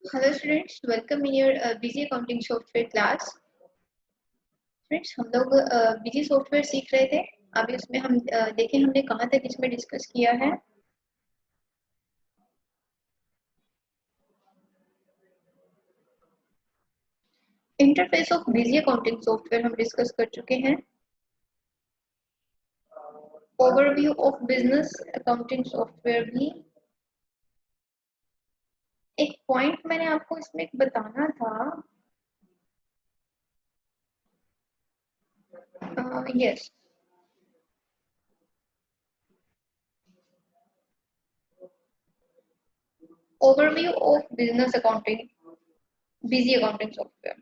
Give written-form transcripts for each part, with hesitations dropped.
Hello students, welcome in your busy accounting software class. Friends, हम लोग busy software सीख रहे थे। अभी उसमें हम देखें हमने कहाँ तक इसमें डिस्कस किया है। Interface of busy accounting software हम डिस्कस कर चुके हैं। Overview of business accounting software भी एक पॉइंट मैंने आपको इसमें बताना था। Yes, overview of business accounting, busy accounting software.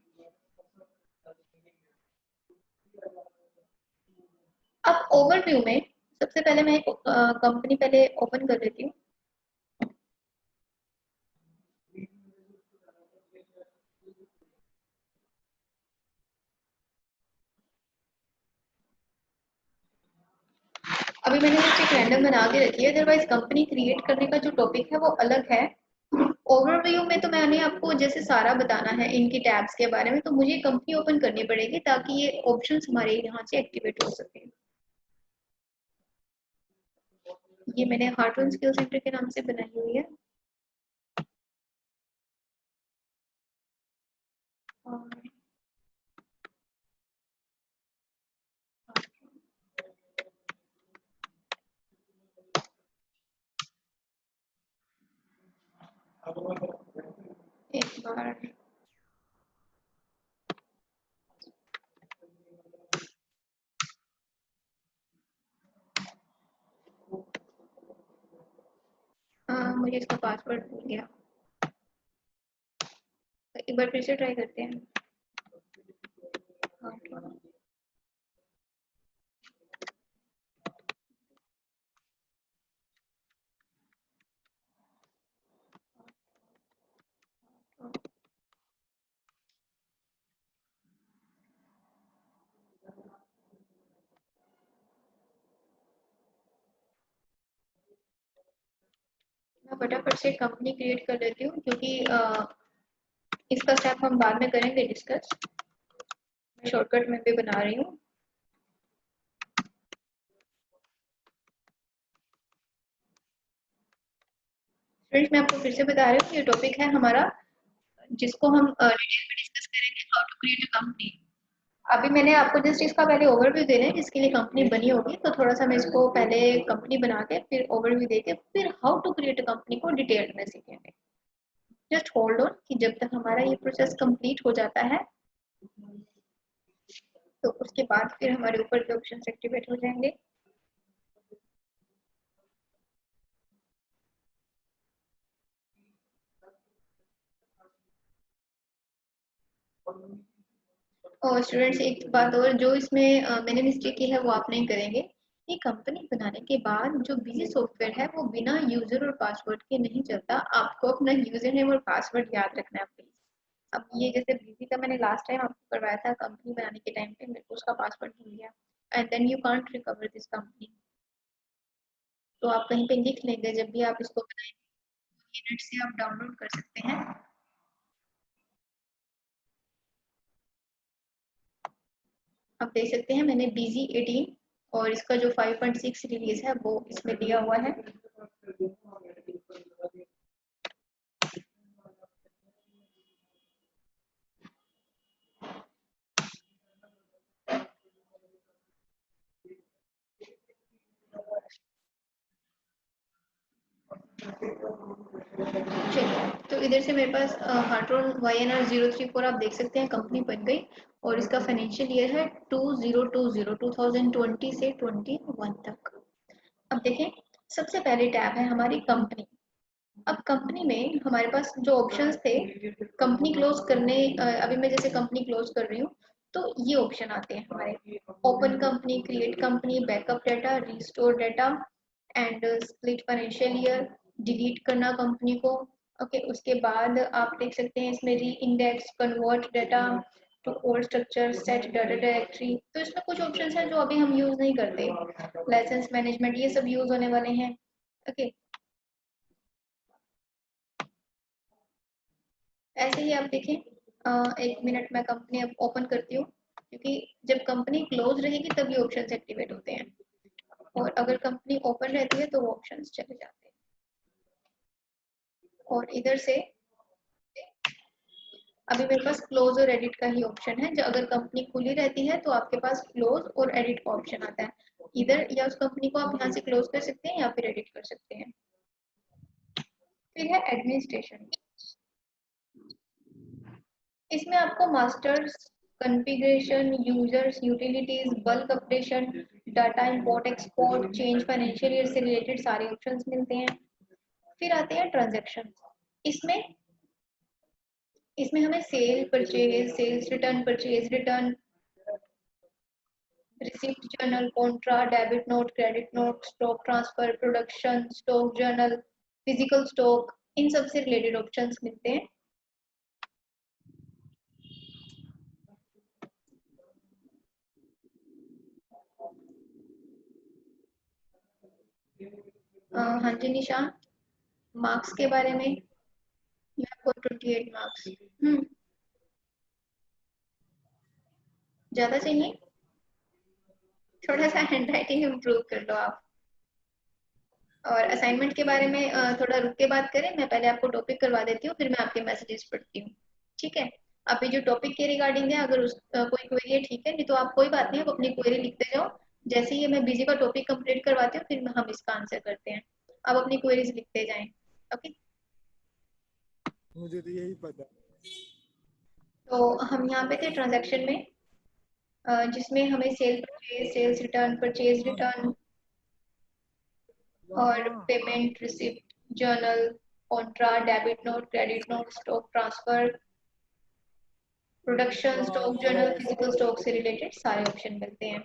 अब ओवरव्यू में सबसे पहले मैं एक कंपनी पहले ओपन कर लेती हूँ। अभी मैंने जस्ट एक रैंडम बना के रखी है, अदरवाइज कंपनी क्रिएट करने का जो टॉपिक है वो अलग है। ओवरव्यू में तो मैंने आपको जैसे सारा बताना है इनकी टैब्स के बारे में, तो मुझे कंपनी ओपन करनी पड़ेगी ताकि ये ऑप्शंस हमारे यहाँ से एक्टिवेट हो सके। ये मैंने हार्टवन स्किल सेंटर के नाम से बनाई हुई है। और एक बार मुझे इसका पासवर्ड भूल गया, तो एक बार फिर से ट्राई करते हैं। मैं फटाफट से कंपनी क्रिएट कर लेती हूँ क्योंकि इसका स्टेप हम बाद में करेंगे डिस्कस। मैं शॉर्टकट में भी बना रही हूँ। फ्रेंड्स, मैं आपको फिर से बता रही हूँ, ये टॉपिक है हमारा जिसको हम डिटेल में डिस्कस करेंगे, how to create a company. अभी मैंने आपको जस्ट इसका पहले ओवरव्यू देना है जिसके लिए कंपनी बनी होगी, तो थोड़ा सा मैं इसको पहले कंपनी बना के फिर ओवरव्यू दे के फिर how to create a company को डिटेल में सीखेंगे। जस्ट होल्ड ऑन कि जब तक हमारा ये प्रोसेस कंप्लीट हो जाता है तो उसके बाद फिर हमारे ऊपर के ऑप्शन एक्टिवेट हो जाएंगे। और स्टूडेंट्स, एक बात और जो इसमें मैंने मिस्टेक की है वो आप नहीं करेंगे। ये कंपनी बनाने के बाद जो बिजी सॉफ्टवेयर है वो बिना यूजर और पासवर्ड के नहीं चलता। आपको अपना यूजर नेम और पासवर्ड याद रखना है प्लीज। अब ये जैसे बिजी का मैंने लास्ट टाइम आपको करवाया था, कंपनी बनाने के टाइम पे मेरे को उसका पासवर्ड भूल गया and then you can't recover this company. तो आप कहीं पे लिख लेंगे जब भी आप इसको बनाएंगे, नेट से आप डाउनलोड कर सकते हैं। आप देख सकते हैं मैंने बीजी 18 और इसका जो 5.6 रिलीज है वो इसमें दिया हुआ है। चलिए, तो इधर से मेरे पास हार्ट्रॉन YNR 034 आप देख सकते हैं कंपनी बन गई। और इसका फाइनेंशियल ईयर है 2020 से 21 तक। अब देखें, सबसे पहले टैब है हमारी कंपनी। अब कंपनी में हमारे पास जो ऑप्शंस थे कंपनी क्लोज करने, अभी मैं जैसे कंपनी क्लोज कर रही हूँ तो ये ऑप्शन आते हैं हमारे। Open company, create company, backup data, restore data and split financial year, delete करना कंपनी को। ओके, उसके बाद आप देख सकते हैं इसमें reindex, convert data to old structure, set data directory. तो इसमें कुछ ऑप्शंस हैं जो अभी हम यूज नहीं करते। लाइसेंस मैनेजमेंट, ये सब यूज होने वाले हैं। ओके, ऐसे ही आप देखें, एक मिनट मैं कंपनी अब ओपन करती हूँ, क्योंकि जब कंपनी क्लोज रहेगी तभी ऑप्शंस एक्टिवेट होते हैं, और अगर कंपनी ओपन रहती है तो वो ऑप्शंस चले जाते हैं। और इधर से अभी मेरे पास क्लोज और एडिट का ही ऑप्शन है। जो अगर कंपनी खुली रहती है तो आपके पास क्लोज और एडिट का ऑप्शन आता है। इधर या उस कंपनी को आप यहाँ से क्लोज कर सकते हैं या फिर एडिट कर सकते हैं। फिर है एडमिनिस्ट्रेशन। इसमें आपको masters, configuration, users, utilities, bulk updation, data import export, change, financial year से रिलेटेड सारे ऑप्शंस मिलते हैं। फिर आते हैं ट्रांजैक्शन। इसमें इसमें हमें sale, purchase, sales return, purchase return, receipt journal, contra, debit note, credit note, stock transfer, production, stock journal, physical stock, इन सब से रिलेटेड ऑप्शंस मिलते हैं। हाँ जी निशान, मार्क्स के बारे में मैं आपको 28 मार्क्स। ज्यादा चाहिए? थोड़ा सा हैंड राइटिंग इम्प्रूव कर लो आप। और असाइनमेंट के बारे में थोड़ा रुक के बात करें, मैं पहले आपको टॉपिक करवा देती हूँ, फिर मैं आपके मैसेजेस पढ़ती हूँ। ठीक है? अभी जो टॉपिक के रिगार्डिंग है, अगर कोई क्वेरी है ठीक है, नहीं तो आप कोई बात नहीं, आप अपनी क्वेरी लिखते जाओ। जैसे ही मैं बिजी का टॉपिक कंप्लीट करवाती हूँ, फिर हम इसका आंसर करते हैं। आप अपनी क्वेरीज लिखते जाएं। ओके? मुझे तो यही पता। तो हम यहाँ पे थे ट्रांजैक्शन में, जिसमें हमें sale purchase, sales return, purchase return और payment receipt journal, contra, debit note, credit note, stock transfer, production, stock journal, physical stock से रिलेटेड सारे ऑप्शन मिलते हैं।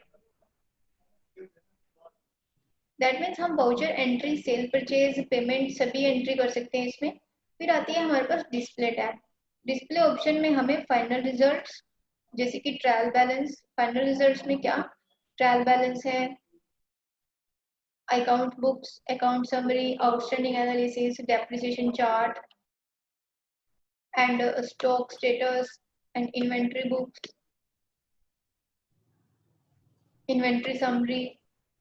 दैट मीन्स हम voucher entry, sale purchase, payment सभी एंट्री कर सकते हैं इसमें। फिर आती है हमारे पास डिस्प्ले टैब। डिस्प्ले ऑप्शन में हमें फाइनल रिजल्ट्स, जैसे कि ट्रायल बैलेंस, फाइनल रिजल्ट्स में क्या ट्रायल बैलेंस है, account books, account summary, outstanding analysis, depreciation chart and stock status and inventory books, inventory summary,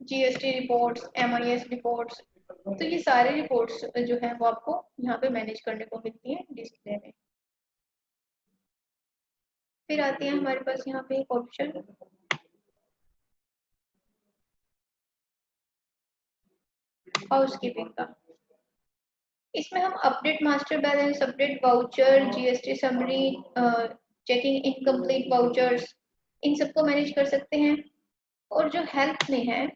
GST reports, MIS reports. तो ये सारे रिपोर्ट्स जो है वो आपको यहाँ पे मैनेज करने को मिलती है डिस्प्ले में। फिर आती है हमारे पास यहाँ पे एक ऑप्शन हाउसकीपिंग का। इसमें हम update master balance, update voucher, GST summary, checking incomplete vouchers, इन सबको मैनेज कर सकते हैं। और जो हेल्प में है,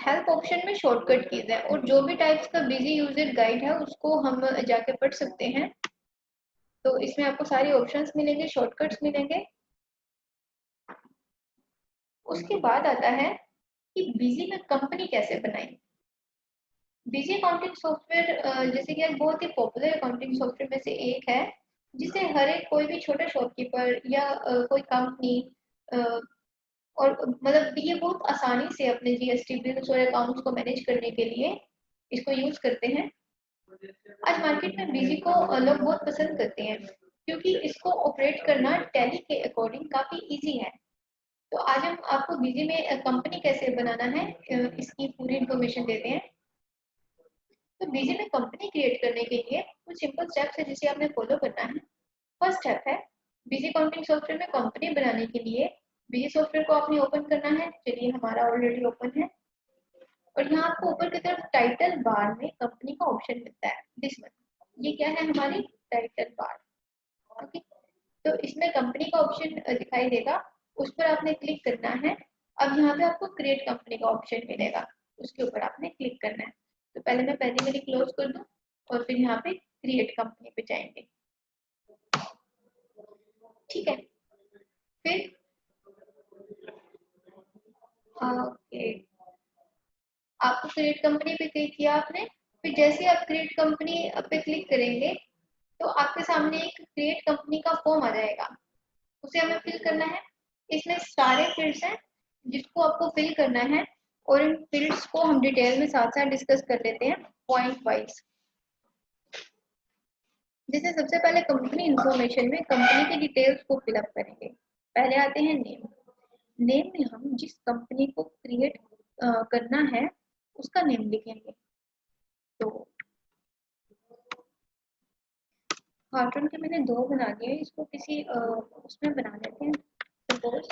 हेल्प ऑप्शन में शॉर्टकट कीज है, और जो भी टाइप्स का बिजी यूजर गाइड है उसको हम जाके पढ़ सकते हैं। तो इसमें आपको सारे ऑप्शंस मिलेंगे, शॉर्टकट्स मिलेंगे। उसके बाद आता है कि बिजी में कंपनी कैसे बनाएं। बिजी अकाउंटिंग सॉफ्टवेयर जैसे कि एक बहुत ही पॉपुलर अकाउंटिंग सॉफ्टवेयर में से एक है, जिसे हर एक कोई भी छोटा शॉपकीपर या कोई कंपनी, और मतलब ये बहुत आसानी से अपने जीएसटी बिल्स और अकाउंट्स को मैनेज करने के लिए इसको यूज करते हैं। आज मार्केट में बिजी को लोग बहुत पसंद करते हैं, क्योंकि इसको ऑपरेट करना टैली के अकॉर्डिंग काफी इजी है। तो आज हम आपको बिजी में कंपनी कैसे बनाना है, इसकी पूरी इंफॉर्मेशन देते हैं। तो बिजी में कंपनी क्रिएट करने के लिए कुछ सिंपल स्टेप्स है जिसे आपने फॉलो करना है। फर्स्ट स्टेप है, बिजी अकाउंटिंग सॉफ्टवेयर में कंपनी बनाने के लिए बिजी सॉफ्टवेयर को आपने ओपन करना है। चलिए हमारा ऑलरेडी ओपन है, और यहाँ आपको ऊपर की तरफ टाइटल बार में कंपनी का ऑप्शन मिलता है, दिस वन। ये क्या है, हमारी टाइटल बार। ओके? तो इसमें कंपनी का ऑप्शन दिखाई देगा, उस पर आपने क्लिक करना है। अब यहाँ पे आपको क्रिएट कंपनी का ऑप्शन मिलेगा, उसके ऊपर आपने क्लिक करना है। तो पहले मैं पहले मेरी क्लोज कर दूं, और फिर यहाँ पे क्रिएट कंपनी पे जाएंगे। ठीक है? फिर ओके, आपको क्रिएट कंपनी पे क्लिक किया आपने। फिर जैसे आप क्रिएट कंपनी पे क्लिक करेंगे, तो आपके सामने एक क्रिएट कंपनी का फॉर्म आ जाएगा, उसे हमें फिल करना है। इसमें सारे फील्ड्स हैं जिसको आपको फिल करना है, और इन फील्ड्स को हम डिटेल में साथ साथ डिस्कस कर लेते हैं पॉइंट वाइज। जैसे सबसे पहले कंपनी इंफॉर्मेशन में कंपनी की डिटेल्स को फिलअप करेंगे। पहले आते हैं नेम। नेम में हम जिस कंपनी को क्रिएट करना है उसका नेम लिखेंगे। तो कार्टून के मैंने दो बना दिए, इसको किसी उसमें बना लेते हैं। सपोज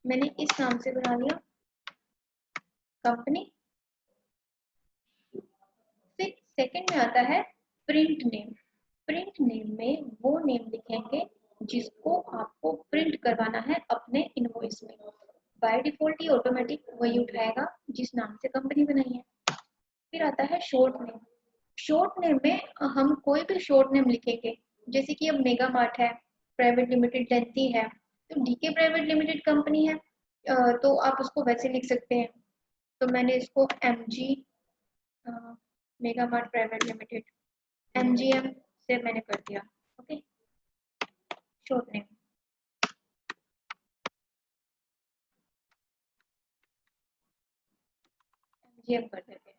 मैंने इस नाम से बना लिया कंपनी। फिर सेकंड में आता है प्रिंट नेम। प्रिंट नेम में वो नेम लिखेंगे जिसको आपको प्रिंट करवाना है अपने इनवॉइस में। बाय डिफॉल्ट ही ऑटोमेटिक वही उठाएगा जिस नाम से कंपनी बनाई है। फिर आता है शॉर्ट नेम। शॉर्ट नेम में हम कोई भी शॉर्ट नेम लिखेंगे, जैसे कि अब मेगा मार्ट है, प्राइवेट लिमिटेड लेंथी है, तो डीके प्राइवेट लिमिटेड कंपनी है, तो आप उसको वैसे लिख सकते हैं। तो मैंने इसको M G mega mart private limited MGM से मैंने कर दिया। ओके, शॉर्ट नेम MGM कर देते हैं।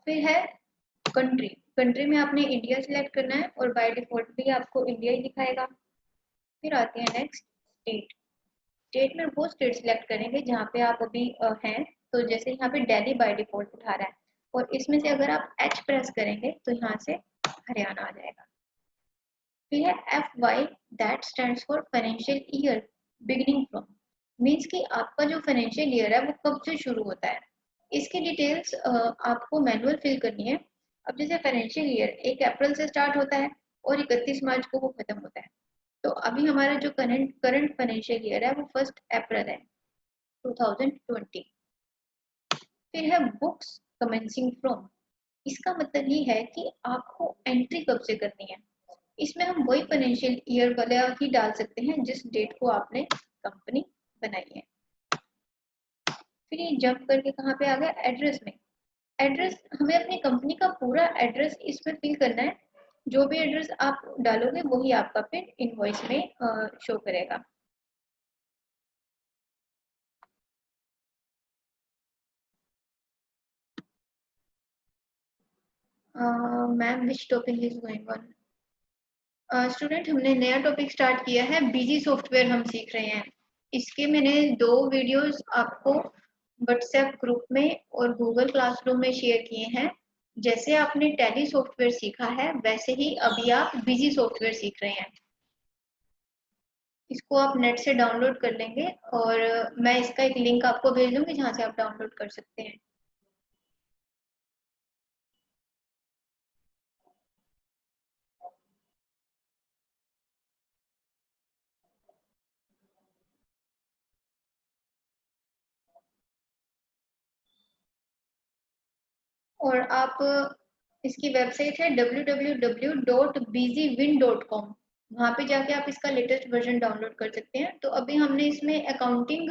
फिर है कंट्री। कंट्री में आपने इंडिया सिलेक्ट करना है और बाय डिफॉल्ट भी आपको इंडिया ही दिखाएगा। फिर आते हैं नेक्स्ट स्टेट। स्टेट में वो स्टेट सिलेक्ट करेंगे जहाँ पे आप अभी हैं। तो जैसे यहाँ पे दिल्ली बाय डिफॉल्ट उठा रहा है, और इसमें से अगर आप H प्रेस करेंगे तो यहाँ से हरियाणा आ जाएगा। फिर है FY, that stands for financial year beginning from. Means कि आपका जो फाइनेंशियल ईयर है वो कब से शुरू होता है। इसकी डिटेल्स आपको मैनुअल फिल करनी है। अब जैसे फाइनेंशियल ईयर 1 अप्रैल से स्टार्ट होता है और 31 मार्च को वो खत्म होता है। तो अभी हमारा जो करंट करंट फाइनेंशियल ईयर है वो 1 अप्रैल है 2020। फिर है बुक्स कमेंसिंग फ्रॉम। इसका मतलब ये है कि आपको एंट्री कब से करनी है। इसमें हम वही फाइनेंशियल ईयर वाला ही डाल सकते हैं जिस डेट को आपने कंपनी बनाई है। फिर ये जंप करके कहाँ पे आ गया, एड्रेस में। एड्रेस हमें अपनी कंपनी का पूरा एड्रेस इसमें फिल करना है। जो भी एड्रेस आप डालोगे वही आपका फिर इनवॉइस में शो करेगा। Ma'am which topic is going on. Student हमने नया टॉपिक स्टार्ट किया है, बीजी सॉफ्टवेयर हम सीख रहे हैं। इसके मैंने 2 वीडियोस आपको व्हाट्सएप ग्रुप में और गूगल क्लासरूम में शेयर किए हैं। जैसे आपने टैली सॉफ्टवेयर सीखा है वैसे ही अभी आप बीजी सॉफ्टवेयर सीख रहे हैं। इसको आप नेट से डाउनलोड कर लेंगे और मैं इसका एक लिंक आपको भेज दूंगी जहाँ से आप डाउनलोड कर सकते हैं। और आप इसकी वेबसाइट है www.bgwin.com। वहाँ पे जाके आप इसका लेटेस्ट वर्जन डाउनलोड कर सकते हैं। तो अभी हमने इसमें अकाउंटिंग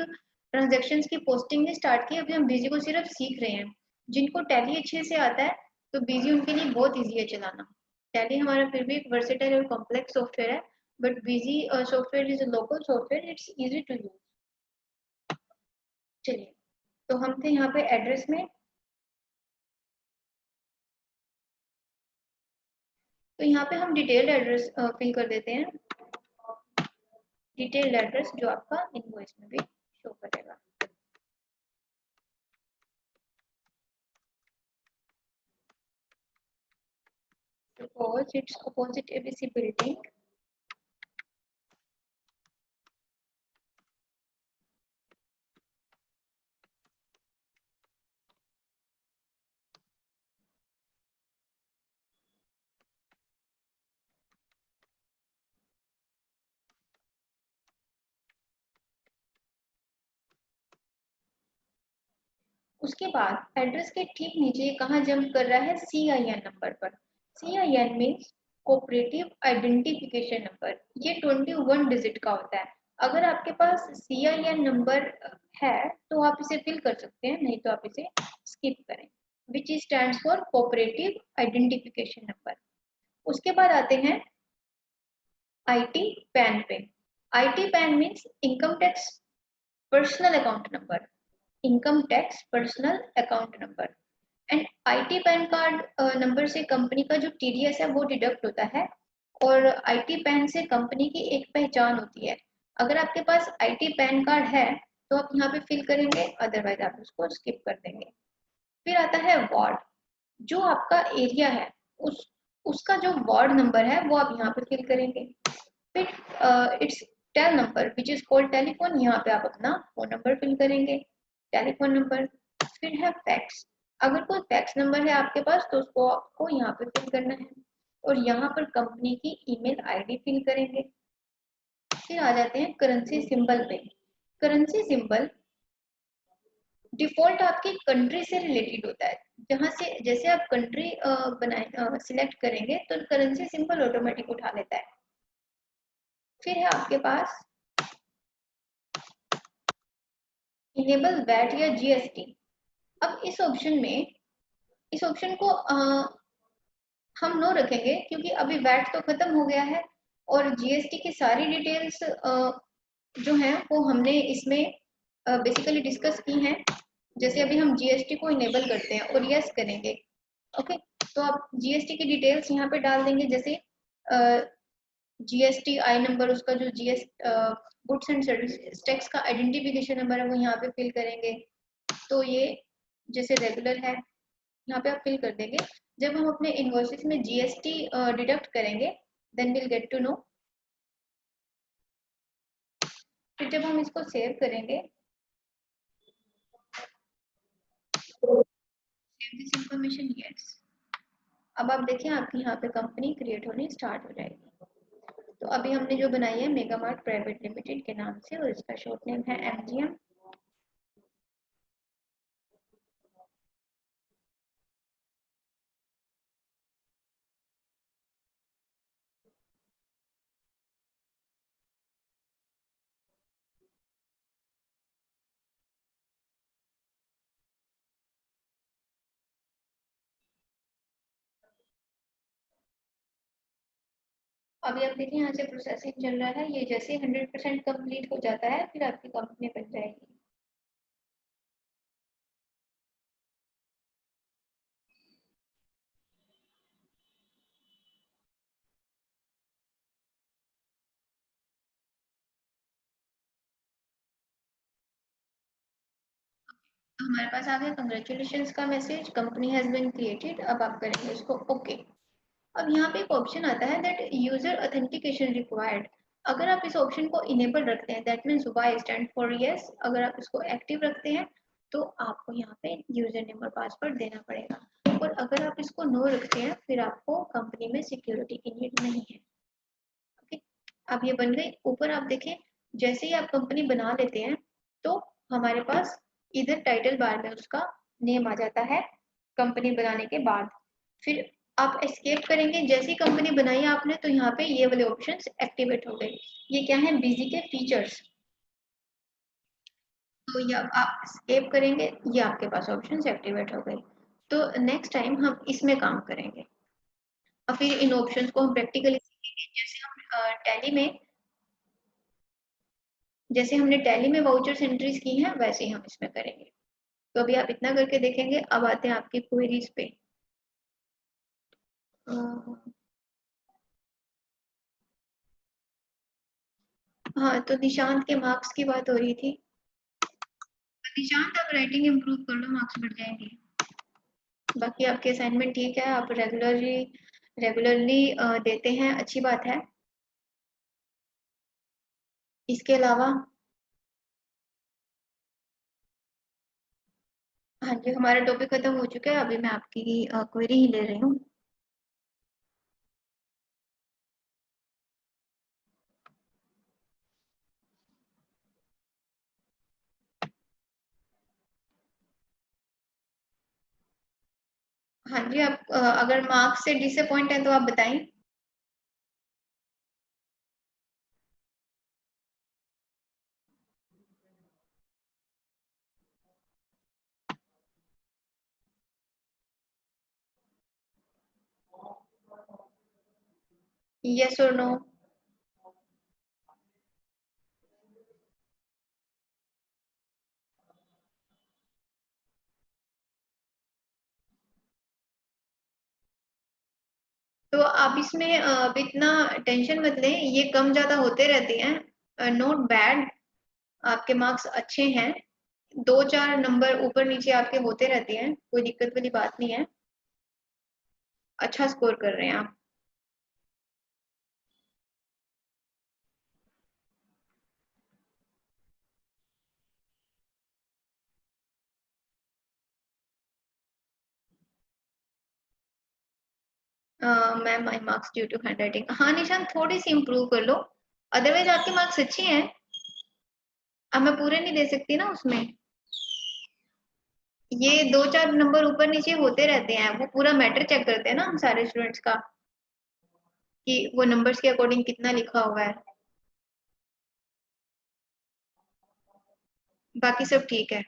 ट्रांजैक्शंस की पोस्टिंग ने स्टार्ट की। अभी हम बीजी को सिर्फ सीख रहे हैं। जिनको टैली अच्छे से आता है तो बीजी उनके लिए बहुत ईजी है चलाना। टैली हमारा फिर भी एक वर्सेटाइल और कॉम्प्लेक्स सॉफ्टवेयर है, but BG software is a local software, it's easy to use. चलिए, तो हम थे यहाँ पे एड्रेस में। तो यहाँ पे हम डिटेल्ड एड्रेस फिल कर देते हैं। डिटेल्ड एड्रेस जो आपका इनवॉइस में भी शो करेगा। Suppose it's opposite ABC building. उसके बाद एड्रेस के ठीक नीचे कहाँ जंप कर रहा है, CIN नंबर पर। CIN means cooperative identification number. ये 21 डिजिट का होता है। अगर आपके पास CIN नंबर है तो आप इसे फिल कर सकते हैं, नहीं तो आप इसे स्किप करें। विच stands for cooperative identification number. उसके बाद आते हैं IT पैन पे। IT pan means income tax personal account number. Income tax personal account number. And IT pan card number से कंपनी का जो टीडीएस है वो डिडक्ट होता है, और आईटी पैन से कंपनी की एक पहचान होती है। अगर आपके पास आईटी पैन कार्ड है तो आप यहाँ पे फिल करेंगे, अदरवाइज आप उसको स्किप कर देंगे। फिर आता है वार्ड, जो आपका एरिया है उस उसका जो वार्ड नंबर है वो आप यहाँ पे फिल करेंगे। फिर it's tel number which is called telephone, यहाँ पे आप अपना फोन नंबर फिल करेंगे, टेलीफोन नंबर। फिर है फैक्स, अगर कोई फैक्स नंबर है आपके पास तो उसको आपको यहाँ पे फिल करना है, और यहाँ पर कंपनी की ईमेल आईडी फिल करेंगे। फिर आ जाते हैं करेंसी सिंबल पे। करेंसी सिंबल डिफॉल्ट आपकी कंट्री से रिलेटेड होता है, जहां से जैसे आप कंट्री बनाए सिलेक्ट करेंगे तो करेंसी सिंबल ऑटोमेटिक उठा लेता है। फिर है आपके पास इनेबल वैट या जीएसटी। अब इस ऑप्शन को हम नो रखेंगे, क्योंकि अभी वैट तो खत्म हो गया है, और जीएसटी की सारी डिटेल्स जो हैं वो हमने इसमें बेसिकली डिस्कस की हैं। जैसे अभी हम जीएसटी को इनेबल करते हैं और यस करेंगे, ओके, तो आप जीएसटी की डिटेल्स यहाँ पे डाल देंगे, जैसे जीएसटी आई नंबर, उसका जो GS goods and service tax का आइडेंटिफिकेशन नंबर है वो यहाँ पे फिल करेंगे। तो ये जैसे रेगुलर है, यहाँ पे आप फिल कर देंगे। जब हम अपने इनवॉइसेस में जीएसटी डिडक्ट करेंगे then will get to know. फिर जब हम इसको सेव करेंगे, सेव दिस इंफॉर्मेशन, यस। अब आप देखें आपकी यहाँ पे कंपनी क्रिएट होनी स्टार्ट हो जाएगी। तो अभी हमने जो बनाई है मेगा मार्ट प्राइवेट लिमिटेड के नाम से, और इसका शॉर्ट नेम है एमजीएम। अभी आप देखें यहाँ से प्रोसेसिंग चल रहा है, ये जैसे 100% कंप्लीट हो जाता है फिर आपकी कंपनी बन जाएगी। हमारे पास आ गया कंग्रेचुलेशन का message, company has been created. अब आप करेंगे इसको ओके। अब यहाँ पे एक ऑप्शन आता है दैट यूजर ऑथेंटिकेशन रिक्वायर्ड। अगर आप इस ऑप्शन को इनेबल रखते हैं, that means Y stand for yes, अगर आप इसको एक्टिव रखते हैं तो आपको यहाँ पे यूजर नेम और पासवर्ड देना पड़ेगा, और अगर आप इसको नो रखते हैं फिर आपको कंपनी में सिक्योरिटी की नीड नहीं है। ओके, अब ये बन गई। ऊपर आप देखें, जैसे ही आप कंपनी बना लेते हैं तो हमारे पास इधर टाइटल बार में उसका नेम आ जाता है कंपनी बनाने के बाद। फिर आप एस्केप करेंगे, जैसी कंपनी बनाई आपने तो यहाँ पे ये वाले ऑप्शंस एक्टिवेट हो गए। ये क्या है, बिजी के फीचर्स। तो ये अब आप एस्केप करेंगे, ये आपके पास ऑप्शंस एक्टिवेट हो गए। तो नेक्स्ट टाइम हम इसमें काम करेंगे, और फिर इन ऑप्शंस को हम प्रैक्टिकली सीखेंगे। जैसे हम टैली में जैसे हमने टैली में वाउचर्स एंट्रीज की हैं वैसे ही हम इसमें करेंगे। तो अभी आप इतना करके देखेंगे। अब आते हैं आपकी क्वेरीज पे। अ, हाँ, तो निशांत के मार्क्स की बात हो रही थी। निशांत आप राइटिंग इम्प्रूव कर लो, मार्क्स बढ़ जाएंगे। बाकी आपके असाइनमेंट ठीक है, आप रेगुलरली देते हैं, अच्छी बात है। इसके अलावा हाँ जी, हमारा टॉपिक खत्म हो चुका है, अभी मैं आपकी क्वेरी ही ले रही हूँ। हाँ जी, आप अगर मार्क्स से डिसअपॉइंट है तो आप बताएं। यस और नो। तो आप इसमें अब इतना टेंशन मत लें, ये कम ज़्यादा होते रहते हैं, नॉट बैड, आपके मार्क्स अच्छे हैं, 2-4 नंबर ऊपर नीचे आपके होते रहते हैं, कोई दिक्कत वाली बात नहीं है, अच्छा स्कोर कर रहे हैं आप। Ma'am my marks due to handwriting, हाँ निशान थोड़ी सी इम्प्रूव कर लो, अदरवाइज आपके मार्क्स अच्छे हैं। अब मैं पूरे नहीं दे सकती ना उसमें, ये 2-4 नंबर ऊपर नीचे होते रहते हैं, वो पूरा मैटर चेक करते हैं ना हम सारे स्टूडेंट्स का, कि वो नंबर्स के अकॉर्डिंग कितना लिखा हुआ है। बाकी सब ठीक है।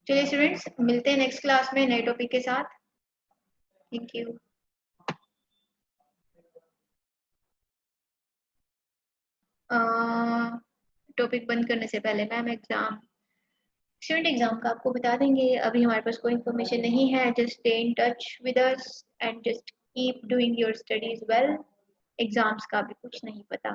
चलिए स्टूडेंट्स, मिलते हैं नेक्स्ट क्लास में नए टॉपिक के साथ। Thank you. टॉपिक बंद करने से पहले मैम एग्जाम, स्टूडेंट एग्जाम का आपको बता देंगे, अभी हमारे पास कोई इन्फॉर्मेशन नहीं है, just stay in touch with us and just keep doing your studies well, exams का भी कुछ नहीं पता।